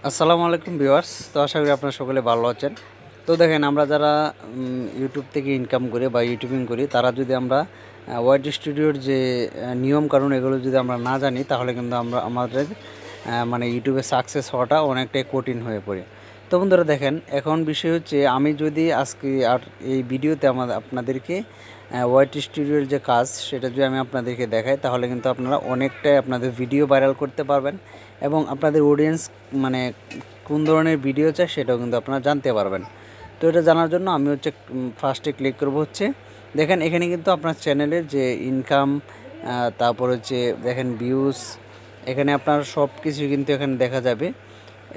আসসালামু আলাইকুম ভিউয়ার্স। তো আশা করি আপনারা সকলে ভালো আছেন। তো দেখেন, আমরা যারা ইউটিউব থেকে ইনকাম করি বা ইউটিউবিং করি, তারা যদি আমরা ওয়াইটি স্টুডিওর যে নিয়ম কানুন এগুলো যদি আমরা না জানি, তাহলে কিন্তু আমাদের মানে ইউটিউবে সাকসেস হওয়াটা অনেকটাই কঠিন হয়ে পড়ে। তো বন্ধুরা দেখেন, এখন বিষয় হচ্ছে, আমি যদি আজকে আর এই ভিডিওতে আপনাদেরকে ওয়াইটি স্টুডিওর যে কাজ সেটা যদি আমি আপনাদেরকে দেখাই, তাহলে কিন্তু আপনারা অনেকটাই আপনাদের ভিডিও ভাইরাল করতে পারবেন এবং আপনাদের অডিয়েন্স মানে কোন ধরনের ভিডিও চাই সেটাও কিন্তু আপনারা জানতে পারবেন। তো এটা জানার জন্য আমি হচ্ছে ফার্স্টে ক্লিক করব হচ্ছে, দেখেন এখানে কিন্তু আপনার চ্যানেলের যে ইনকাম, তারপর হচ্ছে দেখেন ভিউজ, এখানে আপনার সব কিছু কিন্তু এখানে দেখা যাবে।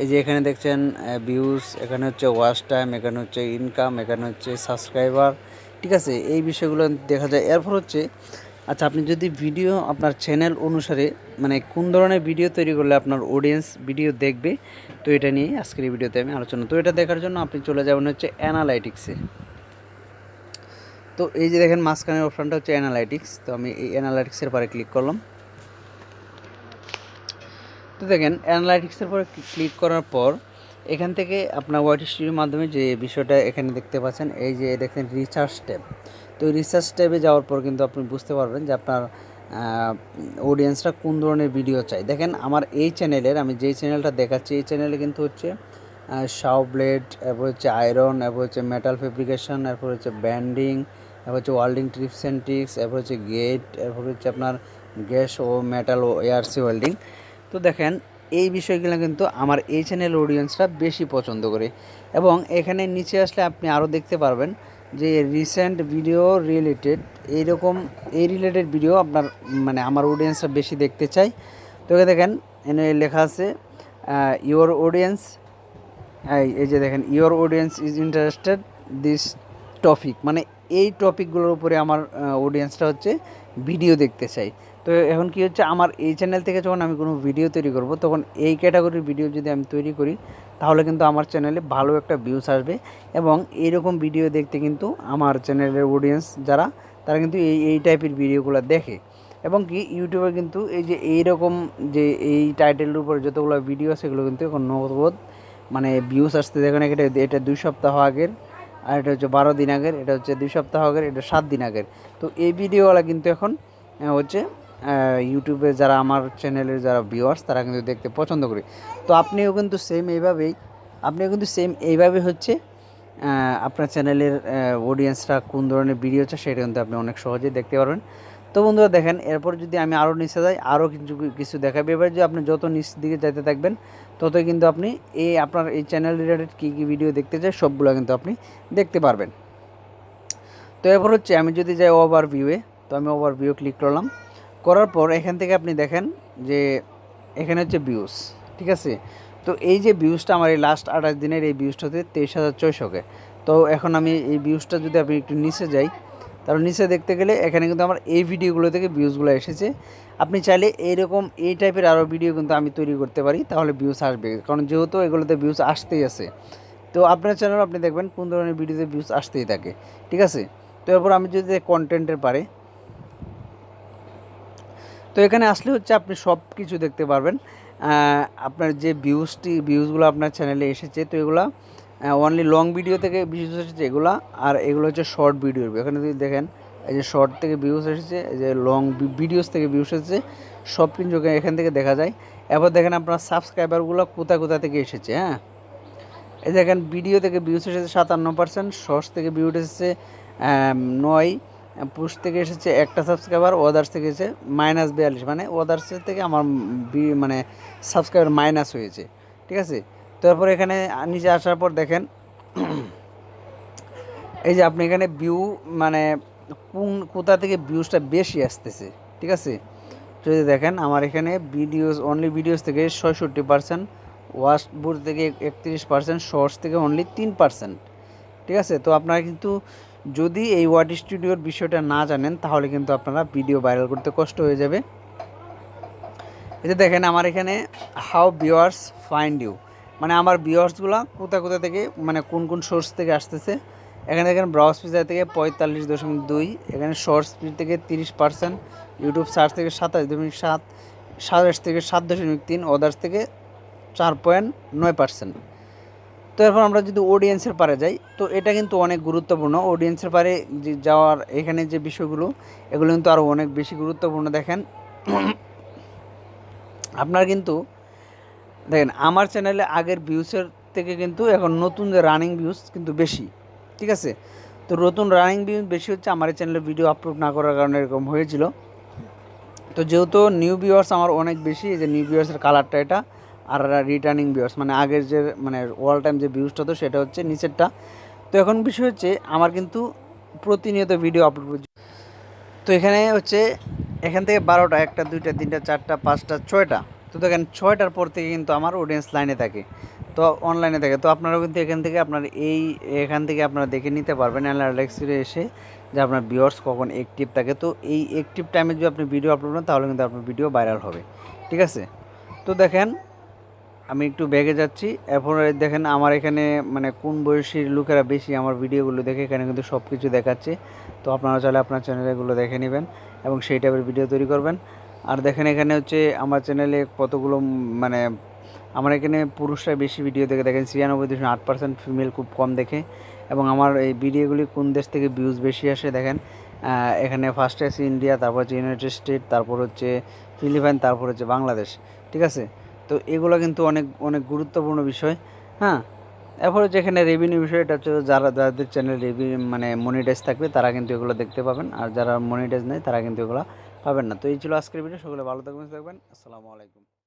এই যে এখানে দেখছেন ভিউজ, এখানে হচ্ছে ওয়াচ টাইম, এখানে হচ্ছে ইনকাম, এখানে হচ্ছে সাবস্ক্রাইবার, ঠিক আছে, এই বিষয়গুলো দেখা যায়। এরপর হচ্ছে, আচ্ছা, আপনি যদি ভিডিও আপনার চ্যানেল অনুসারে মানে কোন ধরনের ভিডিও তৈরি করলে আপনার অডিয়েন্স ভিডিও দেখবে, তো এটা নিয়ে আজকের এই ভিডিওতে আমি আলোচনা। তো এটা দেখার জন্য আপনি চলে যাবেন হচ্ছে অ্যানালাইটিক্সে। তো এই যে দেখেন মাঝখানের অপশানটা হচ্ছে অ্যানালাইটিক্স। তো আমি এই অ্যানালাইটিক্সের পরে ক্লিক করলাম। তো দেখেন অ্যানালাইটিক্সের পরে ক্লিক করার পর এখান থেকে আপনার ওয়াইটি স্টুডিওর মাধ্যমে যে বিষয়টা এখানে দেখতে পাচ্ছেন, এই যে দেখেন রিসার্চ ট্যাব। তো রিসার্চ ট্যাবে যাওয়ার পর কিন্তু আপনি বুঝতে পারবেন যে আপনার অডিয়েন্সরা কোন ধরনের ভিডিও চাই। দেখেন আমার এই চ্যানেলের, আমি যেই চ্যানেলটা দেখাচ্ছি, এই চ্যানেলে কিন্তু হচ্ছে শাও ব্লেড, এরপর হচ্ছে আয়রন, এরপর হচ্ছে মেটাল ফেব্রিকেশন, এরপর হচ্ছে ব্যান্ডিং, এরপর হচ্ছে ওয়েল্ডিং টিপস অ্যান্ড ট্রিক্স, এরপর হচ্ছে গেট, এরপর হচ্ছে আপনার গ্যাস ও মেটাল ও এআরসি ওয়েল্ডিং। তো দেখেন এই বিষয়গুলো কিন্তু আমার এই চ্যানেল অডিয়েন্সরা বেশি পছন্দ করে। এবং এখানে নিচে আসলে আপনি আরও দেখতে পারবেন যে রিসেন্ট ভিডিও রিলেটেড, এইরকম এই রিলেটেড ভিডিও আপনার মানে আমার অডিয়েন্সরা বেশি দেখতে চায়। তো দেখেন এখানে লেখা আছে ইওর অডিয়েন্স, এই যে দেখেন your audience is interested this topic, মানে এই টপিকগুলোর উপরে আমার অডিয়েন্সটা হচ্ছে ভিডিও দেখতে চাই। তো এখন কি হচ্ছে, আমার এই চ্যানেল থেকে যখন আমি কোনো ভিডিও তৈরি করব, তখন এই ক্যাটাগরির ভিডিও যদি আমি তৈরি করি, তাহলে কিন্তু আমার চ্যানেলে ভালো একটা ভিউস আসবে। এবং এইরকম ভিডিও দেখতে কিন্তু আমার চ্যানেলের অডিয়েন্স যারা, তারা কিন্তু এই টাইপের ভিডিওগুলো দেখে। এবং কি ইউটিউবে কিন্তু এই যে এইরকম যে এই টাইটেলের উপরে যতগুলো ভিডিও আছে, সেগুলো কিন্তু এখন নগদ মানে ভিউস আসতে। দেখেন এটা 2 সপ্তাহ আগের, আর এটা হচ্ছে 12 দিন আগের, এটা হচ্ছে 2 সপ্তাহ আগের, এটা 7 দিন আগের। তো এই ভিডিওগুলো কিন্তু এখন হচ্ছে ইউটিউবে যারা আমার চ্যানেলের যারা ভিউয়ার্স, তারা কিন্তু দেখতে পছন্দ করে। তো আপনিও কিন্তু সেম এইভাবে হচ্ছে আপনার চ্যানেলের অডিয়েন্সরা কোন ধরনের ভিডিও চায় সেটা কিন্তু আপনি অনেক সহজেই দেখতে পারবেন। তো বন্ধুরা দেখেন, এরপর যদি আমি আরও নিচে যাই, আরও কিছু দেখাবে। এবার যদি আপনি যত নিচ দিকে যাইতে থাকবেন, ততই কিন্তু আপনি আপনার এই চ্যানেল রিলেটেড কী কী ভিডিও দেখতে চাই সবগুলো কিন্তু আপনি দেখতে পারবেন। তো এরপর হচ্ছে আমি যদি যাই ওভারভিউয়ে, তো আমি ওভারভিউ ক্লিক করলাম। করার পর এখান থেকে আপনি দেখেন যে এখানে হচ্ছে ভিউজ, ঠিক আছে। তো এই যে ভিউজটা আমার এই লাস্ট 28 দিনের এই ভিউজটা হচ্ছে 23,600। তো এখন আমি এই ভিউজটা যদি আপনি একটু নিচে যাই, তারপর নিচে দেখতে গেলে এখানে কিন্তু আমার এই ভিডিওগুলো থেকে ভিউজগুলো এসেছে। আপনি চাইলে এইরকম এই টাইপের আরও ভিডিও কিন্তু আমি তৈরি করতে পারি, তাহলে ভিউজ আসবে, কারণ যেহেতু এগুলোতে ভিউজ আসতেই আছে। তো আপনার চ্যানেল আপনি দেখবেন কোন ধরনের ভিডিওতে ভিউজ আসতেই থাকে, ঠিক আছে। তো এরপর আমি যদি কন্টেন্টের পারে, তো এখানে আসলে হচ্ছে আপনি সব কিছু দেখতে পারবেন। আপনার যে ভিউজগুলো আপনার চ্যানেলে এসেছে, তো এগুলো অনলি লং ভিডিও থেকে ভিউজ এসেছে এগুলো, আর এগুলো হচ্ছে শর্ট ভিডিওর। এখানে যদি দেখেন, এই যে শর্ট থেকে ভিউজ এসেছে, এই যে লং ভিডিওস থেকে ভিউজ এসেছে, সব কিছু এখান থেকে দেখা যায়। এরপর দেখেন আপনার সাবস্ক্রাইবারগুলো কোথা থেকে এসেছে। হ্যাঁ, এই দেখেন ভিডিও থেকে ভিউজ এসেছে 57%, শর্টস থেকে ভিউজ এসেছে 9, পুশ থেকে এসেছে একটা সাবস্ক্রাইবার, ওদার্স থেকে এসেছে -42, মানে ওদার্সের থেকে আমার মানে সাবস্ক্রাইবার মাইনাস হয়েছে, ঠিক আছে। তারপর এখানে নিচে আসার পর দেখেন এই যে আপনি এখানে ভিউ মানে কোথা থেকে ভিউজটা বেশি আসতেছে, ঠিক আছে। যদি দেখেন আমার এখানে অনলি ভিডিওস থেকে 66%, ওয়াচবুর থেকে 31%, শর্টস থেকে অনলি 3%, ঠিক আছে। তো আপনারা কিন্তু যদি এই ওয়াইটি স্টুডিওর বিষয়টা না জানেন, তাহলে কিন্তু আপনারা ভিডিও ভাইরাল করতে কষ্ট হয়ে যাবে। এই যে দেখেন আমার এখানে হাউ ভিউয়ার্স ফাইন্ড ইউ, মানে আমার ভিউয়ার্সগুলো কোথা থেকে মানে কোন সোর্স থেকে আসতেছে। এখানে দেখেন ব্রাউজ পিজার থেকে 45.2, এখানে শর্টস স্পিড থেকে 30%, ইউটিউব সার্চ থেকে 27.7, সার্চ থেকে 7.3, ওদার্স থেকে 4.9%। তো এরপর আমরা যদি অডিয়েন্সের পারে যাই, তো এটা কিন্তু অনেক গুরুত্বপূর্ণ। অডিয়েন্সের পারে যাওয়ার এখানে যে বিষয়গুলো, এগুলো কিন্তু আরও অনেক বেশি গুরুত্বপূর্ণ। দেখেন আপনারা কিন্তু দেখেন আমার চ্যানেলে আগের ভিউসের থেকে কিন্তু এখন নতুন যে রানিং ভিউস কিন্তু বেশি, ঠিক আছে। তো নতুন রানিং ভিউজ বেশি হচ্ছে আমার এই চ্যানেলে ভিডিও আপলোড না করার কারণে এরকম হয়েছিল। তো যেহেতু নিউ ভিউয়ার্স আমার অনেক বেশি, এই যে নিউ ভিউয়ার্সের কালারটা এটা, আর রিটার্নিং ভিউয়ার্স মানে আগের যে মানে অল টাইম যে ভিউজটা তো সেটা হচ্ছে নিচেরটা। তো এখন বিষয় হচ্ছে আমার কিন্তু প্রতিনিয়ত ভিডিও আপলোড করছি। তো এখানে হচ্ছে এখান থেকে 12টা, 1টা, 2টা, 3টা, 4টা, 5টা, 6টা। তো দেখেন 6টার পর থেকে কিন্তু আমার অডিয়েন্স লাইনে থাকে, তো অনলাইনে থাকে। তো আপনারাও কিন্তু এখান থেকে এখান থেকে আপনারা দেখে নিতে পারবেন অ্যানালাইটিক্সে এসে যে আপনার ভিউয়ার্স কখন অ্যাক্টিভ থাকে। তো এই অ্যাক্টিভ টাইমে যদি আপনি ভিডিও আপলোড করেন তাহলে কিন্তু আপনার ভিডিও ভাইরাল হবে, ঠিক আছে। তো দেখেন আমি একটু ব্যাগে যাচ্ছি। এরপরে দেখেন আমার এখানে মানে কোন বয়সীর লোকেরা বেশি আমার ভিডিওগুলো দেখে এখানে কিন্তু সব কিছু দেখাচ্ছে। তো আপনারা চাইলে আপনার চ্যানেলে এগুলো দেখে নেবেন এবং সেই টাইপের ভিডিও তৈরি করবেন। আর দেখেন এখানে হচ্ছে আমার চ্যানেলে কতগুলো মানে আমার এখানে পুরুষরা বেশি ভিডিও দেখে, দেখেন 96.8% ফিমেল খুব কম দেখে। এবং আমার এই ভিডিওগুলি কোন দেশ থেকে ভিউজ বেশি আসে দেখেন, এখানে ফার্স্টে আছে ইন্ডিয়া, তারপর হচ্ছে ইউনাইটেড স্টেট, তারপর হচ্ছে ফিলিপাইন, তারপর হচ্ছে বাংলাদেশ, ঠিক আছে। তো এগুলো কিন্তু অনেক অনেক গুরুত্বপূর্ণ বিষয়। হ্যাঁ, এরপরে যেখানে রেভিনিউ বিষয়, এটা হচ্ছে যাদের চ্যানেল মানে মনিটাইজ থাকবে তারা কিন্তু এগুলো দেখতে পাবেন, আর যারা মনিটাইজ নেই তারা কিন্তু এগুলো পাবেন না। তো এই ছিল আজকের ভিডিও। সকলে ভালো থাকবেন। আসসালামু আলাইকুম।